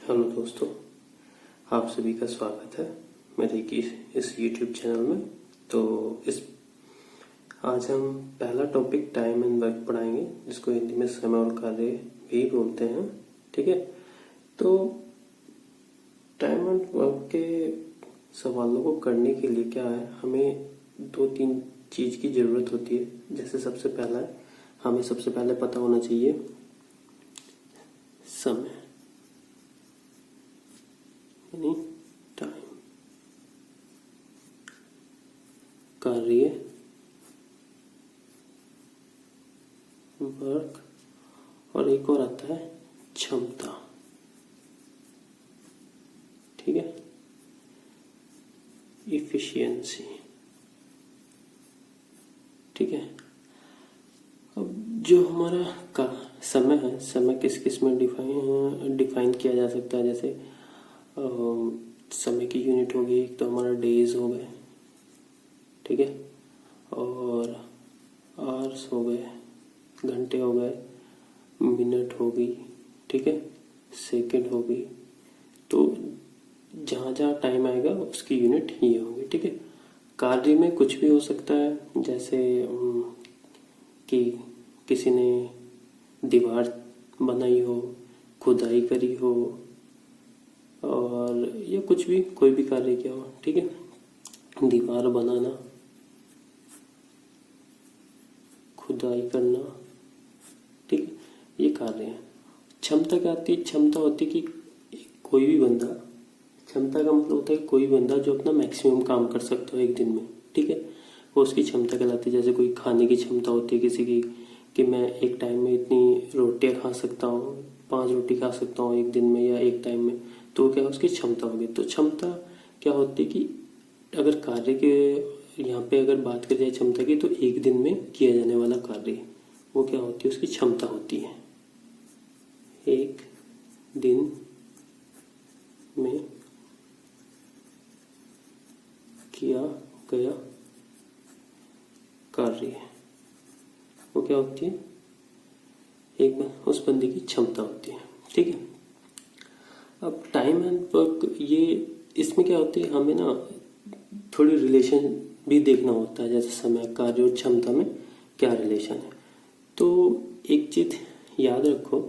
Hello दोस्तों, आप सभी का स्वागत है मेरे इस YouTube चैनल में। तो आज हम पहला टॉपिक टाइम एंड वर्क पढ़ाएंगे, जिसको हिंदी में समय और कार्य भी बोलते हैं। ठीक है, तो टाइम एंड वर्क के सवालों को करने के लिए क्या है, हमें 2-3 चीज की जरूरत होती है। जैसे सबसे पहला है, हमें सबसे पहले पता होना चाहिए समय यानी टाइम, कार्य वर्क, और एक और आता है क्षमता। ठीक है, इफिशियंसी। ठीक है, अब जो हमारा का समय है, समय किस किस में डिफाइन किया जा सकता है। जैसे समय की यूनिट हो गई, एक तो हमारा डेज हो गए, ठीक है, और आवर्स हो गए, घंटे हो गए, मिनट हो गई, ठीक है, सेकंड हो गई। तो जहाँ जहाँ टाइम आएगा उसकी यूनिट ये होगी। ठीक है, कार्य में कुछ भी हो सकता है, जैसे कि किसी ने दीवार बनाई हो, खुदाई करी हो, और या कुछ भी, कोई भी कार्य किया हो। ठीक है, दीवार बनाना, खुदाई करना, ठीक है, ये कार्य है। क्षमता क्या आती है? क्षमता होती है कि कोई भी बंदा, क्षमता का मतलब होता है कोई बंदा जो अपना मैक्सिमम काम कर सकता हो एक दिन में। ठीक है, वो उसकी क्षमता कहलाती है। जैसे कोई खाने की क्षमता होती है किसी की, कि मैं एक टाइम में इतनी रोटियां खा सकता हूँ, 5 रोटी खा सकता हूँ एक दिन में या एक टाइम में, तो क्या उसकी क्षमता होगी। तो क्षमता क्या होती है कि अगर कार्य के यहाँ पे अगर बात की जाए क्षमता की, तो एक दिन में किया जाने वाला कार्य, वो क्या होती है, उसकी क्षमता होती है। एक दिन में किया गया कार्य, वो क्या होती है, एक उस बंदे की क्षमता होती है। ठीक है, अब टाइम एंड वर्क, ये इसमें क्या होती है, हमें ना थोड़ी रिलेशन भी देखना होता है। जैसे समय, कार्य और क्षमता में क्या रिलेशन है। तो एक चीज याद रखो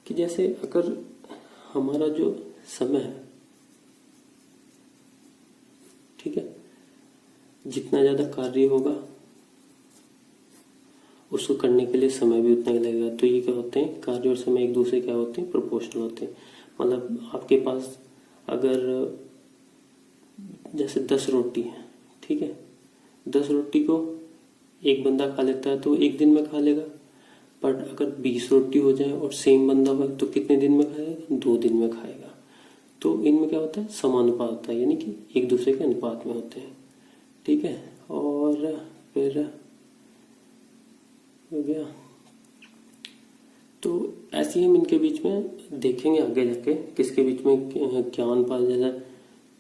कि जैसे अगर हमारा जो समय है, ठीक है, जितना ज्यादा कार्य होगा उसको करने के लिए समय भी उतना ही लगेगा। तो ये क्या होते हैं, कार्य और समय एक दूसरे क्या होते हैं, प्रोपोर्शनल होते हैं। मतलब आपके पास अगर जैसे 10 रोटी है, ठीक है, 10 रोटी को एक बंदा खा लेता है तो एक दिन में खा लेगा। पर अगर 20 रोटी हो जाए और सेम बंदा हो तो कितने दिन में खाएगा, 2 दिन में खाएगा। तो इनमें क्या होता है, समानुपात होता है, यानी कि एक दूसरे के अनुपात में होते हैं। ठीक है, और फिर हो गया। तो ऐसे ही हम इनके बीच में देखेंगे आगे जाके किसके बीच में क्या अनुपात। जैसे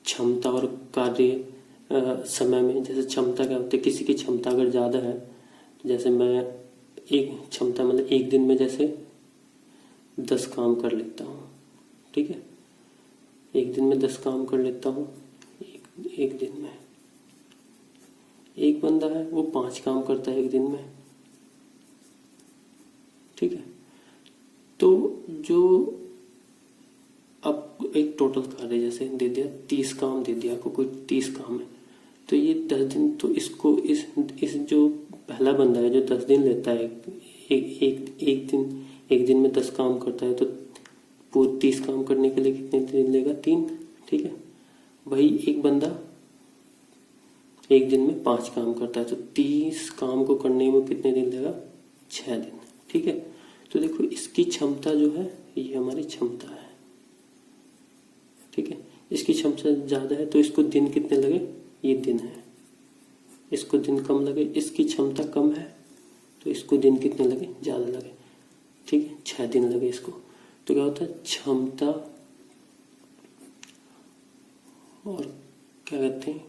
क्षमता और कार्य समय में, जैसे क्षमता क्या होती है, किसी की क्षमता अगर ज्यादा है, जैसे मैं एक क्षमता मतलब एक दिन में जैसे 10 काम कर लेता हूँ। ठीक है, एक दिन में 10 काम कर लेता हूँ। एक दिन में एक बंदा है वो 5 काम करता है एक दिन में। ठीक है, तो जो अब एक टोटल कार्य जैसे दे दिया, 30 काम दे दिया आपको, कोई 30 काम है, तो ये 10 दिन, तो इसको इस जो पहला बंदा है जो 10 दिन लेता है, एक दिन में 10 काम करता है, तो पूरे 30 काम करने के लिए कितने दिन लेगा, 3। ठीक है, वही एक बंदा एक दिन में 5 काम करता है, तो 30 काम को करने में कितने दिन लेगा, 6 दिन। ठीक है, तो देखो इसकी क्षमता जो है, ये हमारी क्षमता है। ठीक है, इसकी क्षमता ज्यादा है तो इसको दिन कितने लगे, ये दिन है। इसको दिन कम लगे, इसकी क्षमता कम है तो इसको दिन कितने लगे, ज्यादा लगे। ठीक है, 6 दिन लगे इसको। तो क्या होता है, क्षमता और क्या कहते हैं,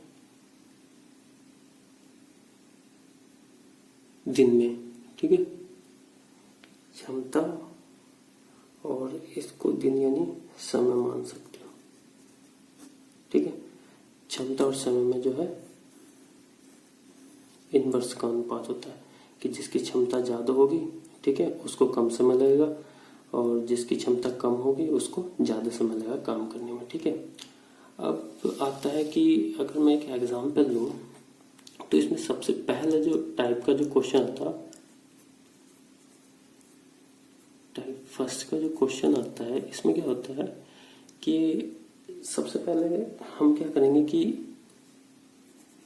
दिन में। ठीक है, क्षमता और इसको दिन यानी समय मान सकते हो। ठीक है, क्षमता और समय में जो है इनवर्स का अनुपात होता है कि जिसकी क्षमता ज़्यादा होगी, ठीक है, उसको कम समय लगेगा, और जिसकी क्षमता कम होगी उसको ज़्यादा समय लगेगा काम करने में। ठीक है, अब आता है कि अगर मैं एक एग्जाम्पल लूँ तो इसमें सबसे पहले जो टाइप का जो क्वेश्चन आता, टाइप फर्स्ट का जो क्वेश्चन आता है, इसमें क्या होता है कि सबसे पहले हम क्या करेंगे कि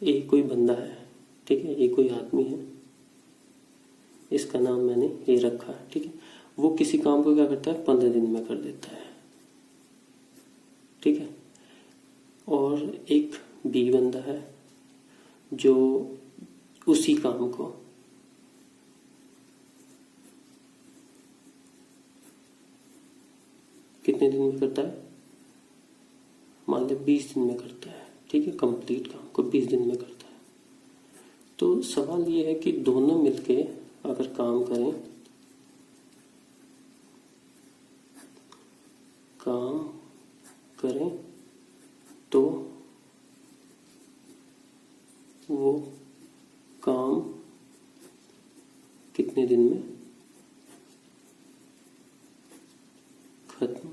एक कोई बंदा है, ठीक है, एक कोई आदमी है, इसका नाम मैंने ये रखा है। ठीक है, वो किसी काम को क्या करता है 15 दिन में कर देता है। ठीक है, और एक बी बंदा है जो उसी काम को कितने दिन में करता है, मान लो 20 दिन में करता है। ठीक है, कंप्लीट काम को 20 दिन में करता है। तो सवाल ये है कि दोनों मिलके अगर काम करें तो वो काम कितने दिन में खत्म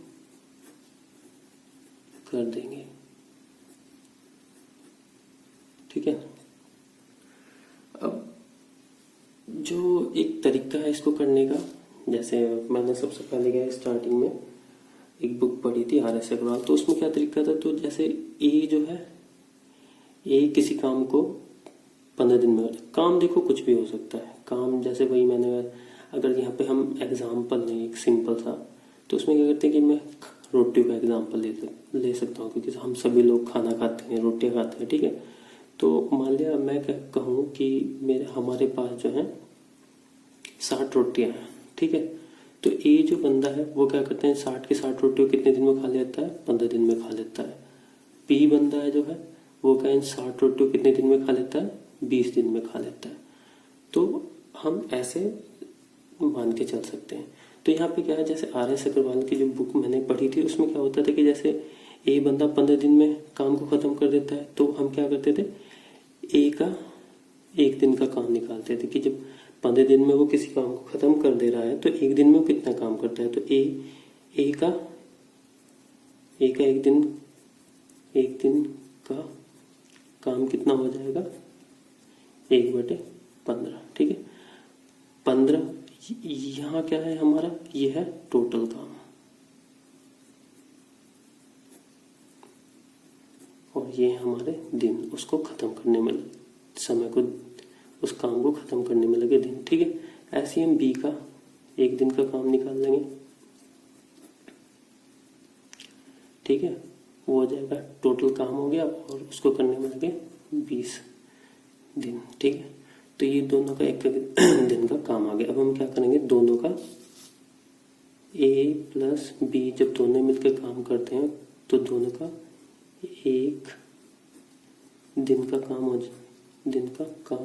कर देंगे। ठीक है, अब जो एक तरीका है इसको करने का, जैसे मैंने सबसे पहले क्या स्टार्टिंग में एक बुक पढ़ी थी RS अग्रवाल, तो उसमें क्या तरीका था, तो जैसे ए जो है, ए किसी काम को 15 दिन में, काम देखो कुछ भी हो सकता है काम, जैसे वही मैंने, अगर यहाँ पे हम एग्जाम्पल लें एक सिंपल सा, तो उसमें क्या करते हैं कि मैं रोटी का एग्जाम्पल ले सकता हूँ, क्योंकि हम सभी लोग खाना खाते हैं, रोटियाँ खाते हैं। ठीक है, तो मान लिया मैं क्या कहूँ कि हमारे पास जो है 60 रोटियाँ हैं। ठीक है, तो ए जो बंदा है वो क्या करते हैं 60 की 60 रोटियों कितने दिन में खा लेता है, 15 दिन में खा लेता है। बी बंदा है जो है वो क्या 60 रोटियों कितने दिन में खा लेता है, 20 दिन में खा लेता है। तो हम ऐसे मान के चल सकते हैं। तो यहाँ पे क्या है, जैसे RS अग्रवाल की जो बुक मैंने पढ़ी थी उसमें क्या होता था कि जैसे ए बंदा 15 दिन में काम को खत्म कर देता है, तो हम क्या करते थे, ए का एक दिन का काम निकालते थे कि जब 15 दिन में वो किसी काम को खत्म कर दे रहा है तो एक दिन में वो कितना काम करता है। तो ए का एक दिन का काम कितना हो जाएगा, 1/15। ठीक है, 15 यहाँ क्या है हमारा, ये है टोटल काम, और ये हमारे दिन, उसको खत्म करने में समय को, उस काम को खत्म करने में लगे दिन। ठीक है, ऐसे हम बी का एक दिन का काम निकाल लेंगे। ठीक है, वो हो जाएगा टोटल काम हो गया, और उसको करने में लगे 20 दिन। ठीक है, तो ये दोनों का एक दिन का काम आ गया। अब हम क्या करेंगे, दोनों का ए प्लस बी जब दोनों मिलकर काम करते हैं तो दोनों का एक दिन का काम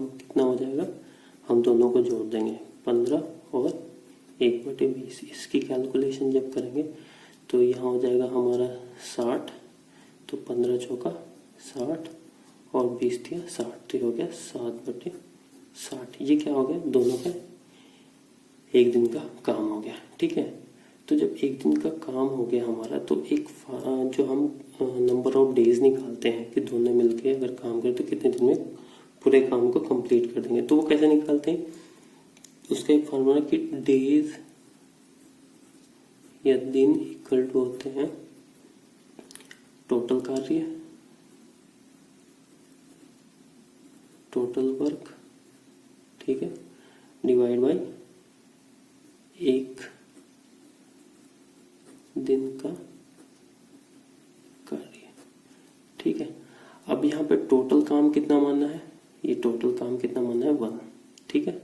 कितना हो जाएगा, हम दोनों को जोड़ देंगे 15 और 1/20। इसकी कैलकुलेशन जब करेंगे तो यहाँ हो जाएगा हमारा 60, तो 15 चौका 60 और 20 दिया 60, तो हो गया 7/60। ये क्या हो गया, दोनों का एक दिन का काम हो गया। ठीक है, तो जब एक दिन का काम हो गया हमारा, तो एक जो हम नंबर ऑफ डेज निकालते हैं कि दोनों मिलके अगर काम करें तो कितने दिन में पूरे काम को कंप्लीट कर देंगे, तो वो कैसे निकालते हैं, उसका एक फॉर्मूला कि डेज या दिन इक्वल टू होते हैं टोटल कार्य, टोटल वर्क, ठीक है, डिवाइड बाय एक दिन का कार्य। ठीक है, अब यहाँ पे टोटल काम कितना मानना है, ये टोटल काम कितना मानना है 1। ठीक है,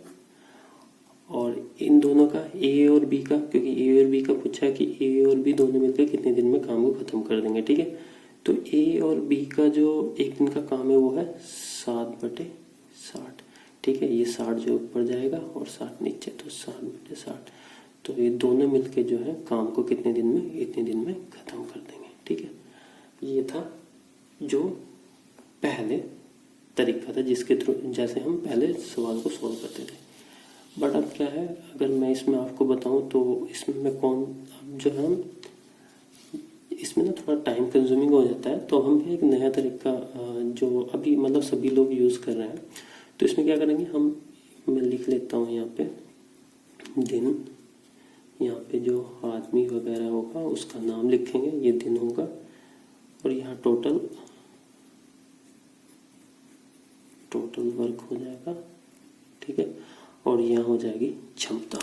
और इन दोनों का ए और बी का, क्योंकि ए और बी का पूछा है कि ए और बी दोनों मिलकर कितने दिन में काम को खत्म कर देंगे। ठीक है, तो ए और बी का जो एक दिन का काम है वो है 7/60। ठीक है, ये 60 जो ऊपर जाएगा और 60 नीचे, तो 7/60, तो तो ये दोनों मिलके जो है काम को कितने दिन में, इतने दिन में खत्म कर देंगे। ठीक है, ये था जो पहले तरीका था जिसके थ्रू जैसे हम पहले सवाल को सॉल्व करते थे। बट अब क्या है, अगर मैं इसमें आपको बताऊं तो इसमें कौन, अब जो हम इसमें ना थोड़ा टाइम कंज्यूमिंग हो जाता है, तो हम एक नया तरीका जो अभी मतलब सभी लोग यूज़ कर रहे हैं, तो इसमें क्या करेंगे हम, मैं लिख लेता हूँ यहाँ पे दिन, यहाँ पे जो आदमी वगैरह होगा उसका नाम लिखेंगे, ये दिन होगा, और यहाँ टोटल वर्क हो जाएगा। ठीक है, और यहाँ हो जाएगी क्षमता।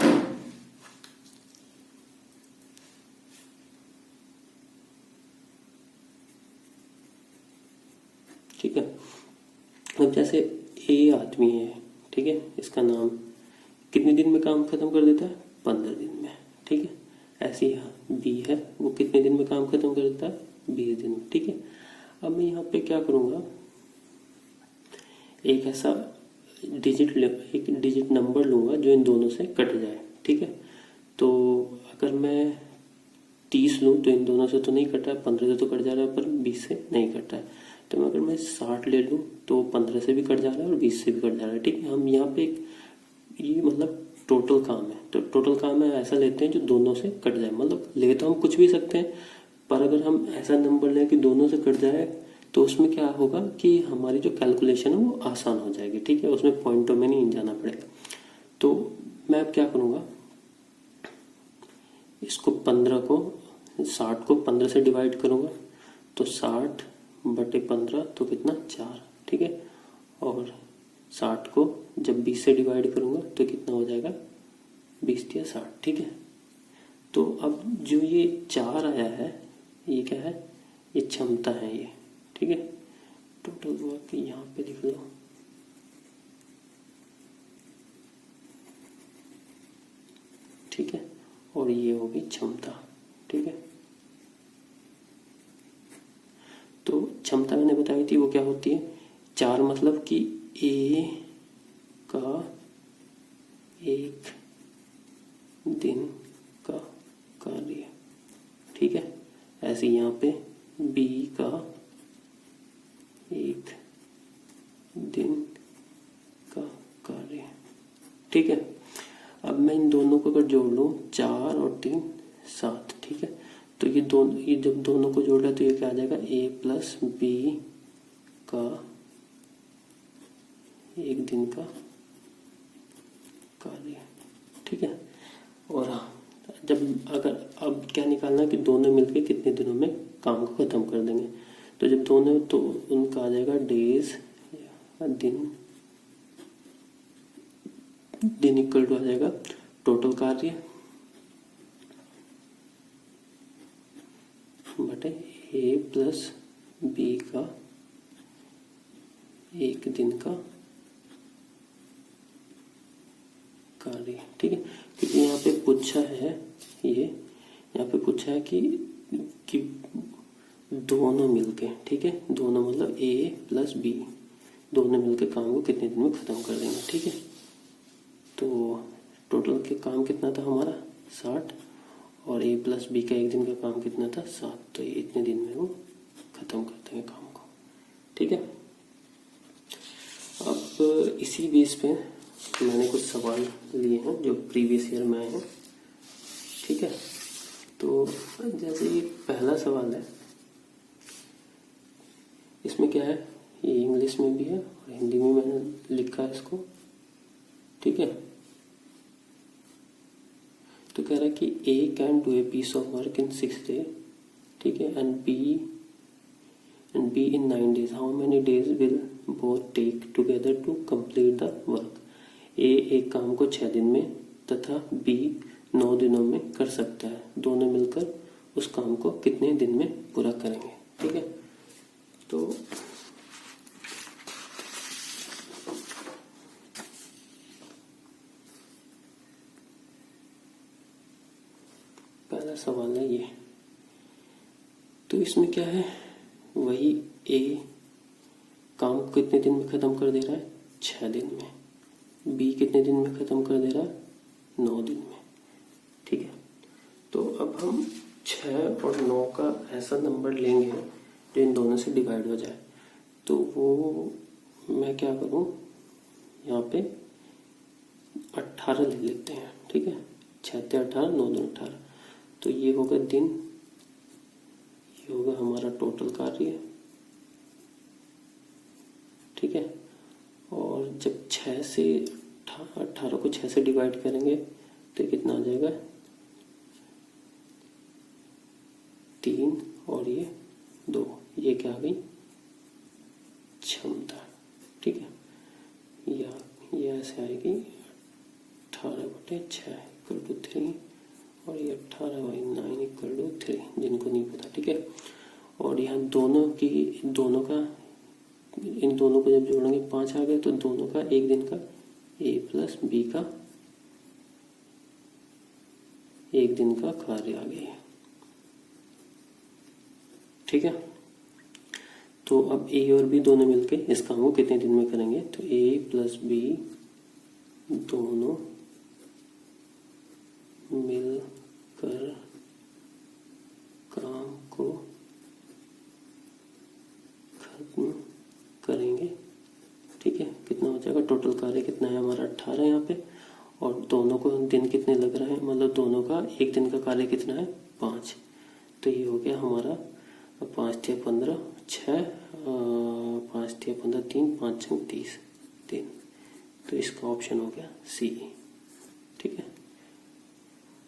ठीक है, अब जैसे ए आदमी है, ठीक है, इसका नाम कितने दिन में काम खत्म कर देता है, 15 दिन में। ठीक है, ऐसे ही बी है, वो कितने दिन में काम खत्म कर देता है, 20 दिन में। ठीक है, अब मैं यहाँ पे क्या करूँगा, एक ऐसा एक डिजिट नंबर लूँगा जो इन दोनों से कट जाए। ठीक है, तो अगर मैं 30 लूँ तो इन दोनों से तो नहीं कटा है, 15 से तो कट जा रहा है, पर 20 से नहीं कटा है। तो अगर मैं 60 ले लूँ तो 15 से भी कट जा रहा है और 20 से भी कट जा रहा है। ठीक है, हम यहाँ पे एक ये मतलब टोटल काम है, तो टोटल काम है ऐसा लेते हैं जो दोनों से कट जाए, मतलब ले तो हम कुछ भी सकते हैं, पर अगर हम ऐसा नंबर लें कि दोनों से कट जाए तो उसमें क्या होगा कि हमारी जो कैलकुलेशन है वो आसान हो जाएगी। ठीक है, उसमें पॉइंटों में नहीं जाना पड़ेगा। तो मैं अब क्या करूँगा, इसको 60 को 15 से डिवाइड करूँगा, तो 60/15 तो कितना, 4। ठीक है, और 60 को जब 20 से डिवाइड करूँगा तो कितना हो जाएगा, 20 या 60। ठीक है, तो अब जो ये 4 आया है ये क्या है, ये क्षमता है ये। ठीक है, टोटल वर्क यहाँ पे लिख लो। ठीक है, और ये होगी क्षमता। ठीक है, तो क्षमता मैंने बताई थी वो क्या होती है, 4 मतलब कि ए का 1 दिन का कार्य। ठीक है, ऐसे यहाँ पे बी का 1 दिन का कार्य। ठीक है, अब मैं इन दोनों को अगर जोड़ लूँ, 4 और 3 7। ठीक है, तो ये जब दोनों को जोड़ रहा है तो ये क्या आ जाएगा, A+B का 1 दिन का कार्य। ठीक है, और अब क्या निकालना है कि दोनों मिलके कितने दिनों में काम को खत्म कर देंगे। तो जब दोनों, तो उनका आ जाएगा डेज, दिन इक्वल टू आ जाएगा टोटल कार्य बटे A+B का 1 दिन का कार्य। ठीक है, क्योंकि यहाँ पे पूछा है, यहाँ पे पूछा है कि दोनों मिलके, ठीक है, दोनों मतलब A+B दोनों मिलके काम को कितने दिन में खत्म कर देंगे। ठीक है, तो टोटल के काम कितना था हमारा, 60, और A+B का 1 दिन का काम कितना था, 7, तो ये इतने दिन में वो खत्म कर देंगे काम को। ठीक है, अब इसी बेस पे मैंने कुछ सवाल लिए हैं जो प्रीवियस ईयर में आए हैं। ठीक है, तो जैसे ये पहला सवाल है, इसमें क्या है, ये इंग्लिश में भी है और हिंदी में मैंने लिखा है इसको। ठीक है, तो कह रहा है कि A can do a piece of work in 6 days। ठीक है, and B in 9 days। How many days will both take together to complete the work. A एक काम को 6 दिन में तथा B 9 दिनों में कर सकता है, दोनों मिलकर उस काम को कितने दिन में पूरा करेंगे। ठीक है, तो पहला सवाल है ये, तो इसमें क्या है, वही A काम को कितने दिन में खत्म कर दे रहा है, 6 दिन में। B कितने दिन में खत्म कर दे रहा है, 9 दिन में। ठीक है, तो अब हम 6 और 9 का ऐसा नंबर लेंगे जो इन दोनों से डिवाइड हो जाए। तो वो मैं क्या करूं, यहाँ पे 18 ले लेते हैं, ठीक है। 6 × 18, 9 × 2 = 18। तो ये होगा दिन, ये होगा हमारा टोटल कार्य, ठीक है। और जब 6 से 18 को 6 से डिवाइड करेंगे तो कितना आ जाएगा, 3 और ये 2, ये क्या आ गई क्षमता, ठीक है। या ये ऐसे आएगी 18/6 = 3 और ये 18/9 = 3, जिनको नहीं पता, ठीक है। और यहाँ इन दोनों को जब जोड़ेंगे 5 आ गए, तो दोनों का एक दिन का a + b का एक दिन का कार्य आ गया, ठीक है। तो अब a और b दोनों मिलके इस काम को कितने दिन में करेंगे, तो a + b दोनों मिलकर काम को खत्म करेंगे, ठीक है। कितना हो जाएगा, टोटल कार्य कितना है हमारा 18 यहाँ पे, और दोनों को दिन कितने लग रहे हैं, मतलब दोनों का एक दिन का कार्य कितना है 5। तो ये हो गया हमारा 5 × 15 6, 5 × 15 3, 5 × 30 3। तो इसका ऑप्शन हो गया सी, ठीक है।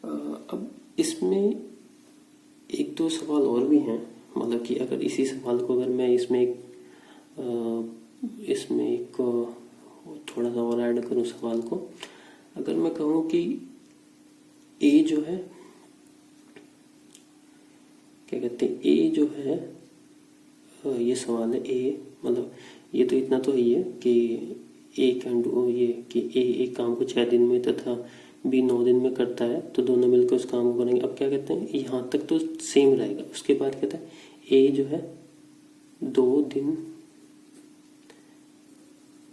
अब इसमें एक दो सवाल और भी हैं, मतलब कि अगर इसी सवाल को अगर मैं इसमें एक थोड़ा सा और ऐड करूं सवाल को, अगर मैं कहूं कि ए जो है, क्या कहते हैं, ए जो है, ये सवाल है ए, मतलब ये तो इतना तो ही है कि ए कैन डू, ये कि ए एक काम को 6 दिन में तथा बी 9 दिन में करता है, तो दोनों मिलकर उस काम को करेंगे। अब क्या कहते हैं, यहाँ तक तो सेम रहेगा, उसके बाद कहता है ए जो है 2 दिन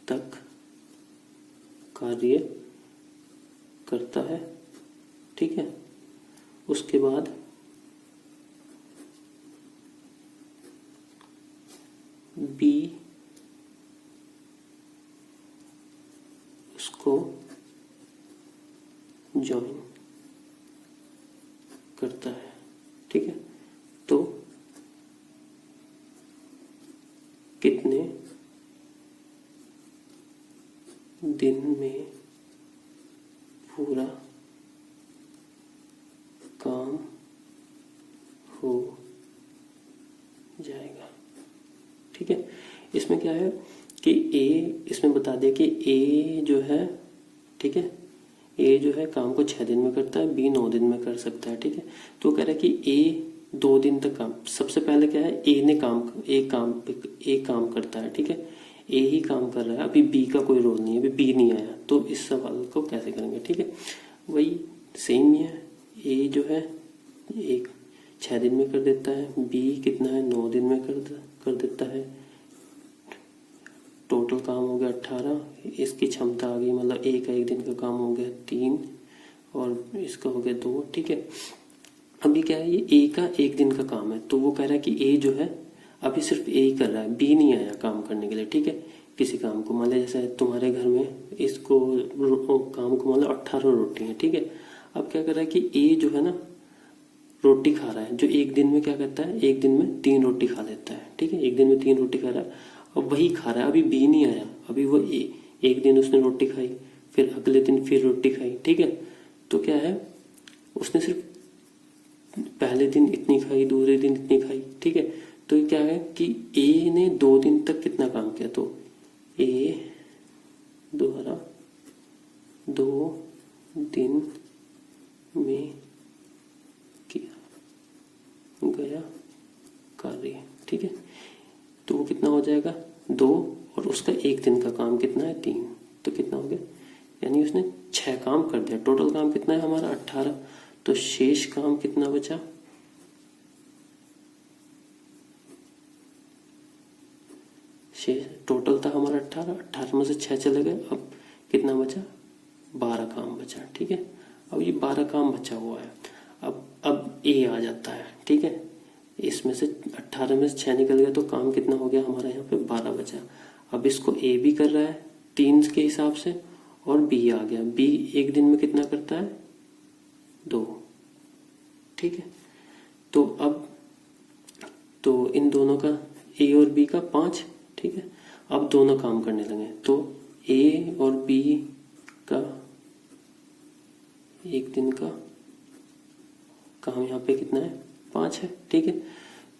तक कार्य करता है, ठीक है। उसके बाद बी उसको ज्वाइन करता है, ठीक है। तो कितने दिन में पूरा काम हो जाएगा, ठीक है। इसमें क्या है कि ए, इसमें बता दे कि ए जो है, ठीक है, ए जो है काम को 6 दिन में करता है, बी 9 दिन में कर सकता है, ठीक है। तो कह रहा है कि ए 2 दिन तक काम, सबसे पहले क्या है, ए काम करता है, ठीक है। ए ही काम कर रहा है, अभी बी का कोई रोल नहीं है, अभी बी नहीं आया, तो इस सवाल को कैसे करेंगे, ठीक है। वही सेम ही है, ए जो है 6 दिन में कर देता है, बी कितना है 9 दिन में कर देता है, टोटल काम हो गया 18, इसकी क्षमता आ गई, मतलब ए का एक दिन का काम हो गया 3 और इसका हो गया 2, ठीक है। अभी क्या है, ये ए का एक दिन का काम है, तो वो कह रहा है कि ए जो है अभी सिर्फ ए ही कर रहा है, बी नहीं आया काम करने के लिए, ठीक है। किसी काम को मान लिया, जैसे तुम्हारे घर में इसको काम को मान लो 18 रोटी है, ठीक है। अब क्या कर रहा है कि ए जो है ना रोटी खा रहा है, जो एक दिन में क्या करता है, एक दिन में 3 रोटी खा लेता है, ठीक है। एक दिन में 3 रोटी खा रहा है, अब वही खा रहा है, अभी बी नहीं आया, अभी वो एक दिन उसने रोटी खाई, फिर अगले दिन फिर रोटी खाई, ठीक है। तो क्या है, उसने सिर्फ पहले दिन इतनी खाई, दूसरे दिन इतनी खाई, ठीक है। तो क्या है कि ए ने 2 दिन तक कितना काम किया, तो ए द्वारा 2 दिन में किया गया कार्य, ठीक है। तो वो कितना हो जाएगा 2, और उसका एक दिन का काम कितना है 3, तो कितना हो गया, यानी उसने 6 काम कर दिया। टोटल काम कितना है हमारा 18, तो शेष काम कितना बचा, शेष टोटल था हमारा 18 में से 6 चले गए, अब कितना बचा 12 काम बचा, ठीक है। अब ये 12 काम बचा हुआ है। अब ए आ जाता है, ठीक है। इसमें से 18 में से 6 निकल गया तो काम कितना हो गया हमारा, यहाँ पे 12 बचा। अब इसको ए भी कर रहा है 3 के हिसाब से, और बी आ गया। बी एक दिन में कितना करता है, 2, ठीक है। तो अब तो इन दोनों का, ए और बी का 5, ठीक है। अब दोनों काम करने लगे तो ए और बी का एक दिन का काम यहाँ पे कितना है, 5 है, ठीक है।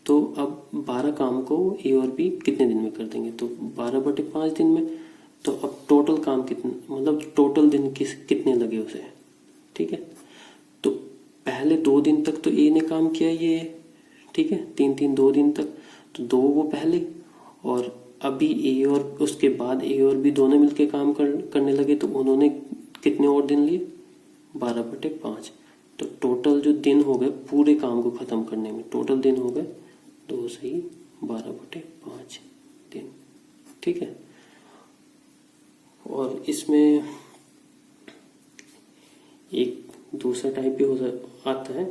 तो अब 12 काम को ए और बी कितने दिन में कर देंगे, तो 12/5 दिन में। तो अब टोटल काम कितना, मतलब टोटल दिन कितने लगे उसे, ठीक है। तो पहले 2 दिन तक तो ए ने काम किया ये, ठीक है, 3 2 दिन तक, तो 2 वो पहले, और अभी ए और उसके बाद ए और बी दोनों मिलके काम करने लगे तो उन्होंने कितने और दिन लिए, 12/5। तो टोटल जो दिन हो गए पूरे काम को खत्म करने में, टोटल दिन हो गए 2 से ही 12/5 दिन, ठीक है। और इसमें एक दूसरा टाइप भी आता है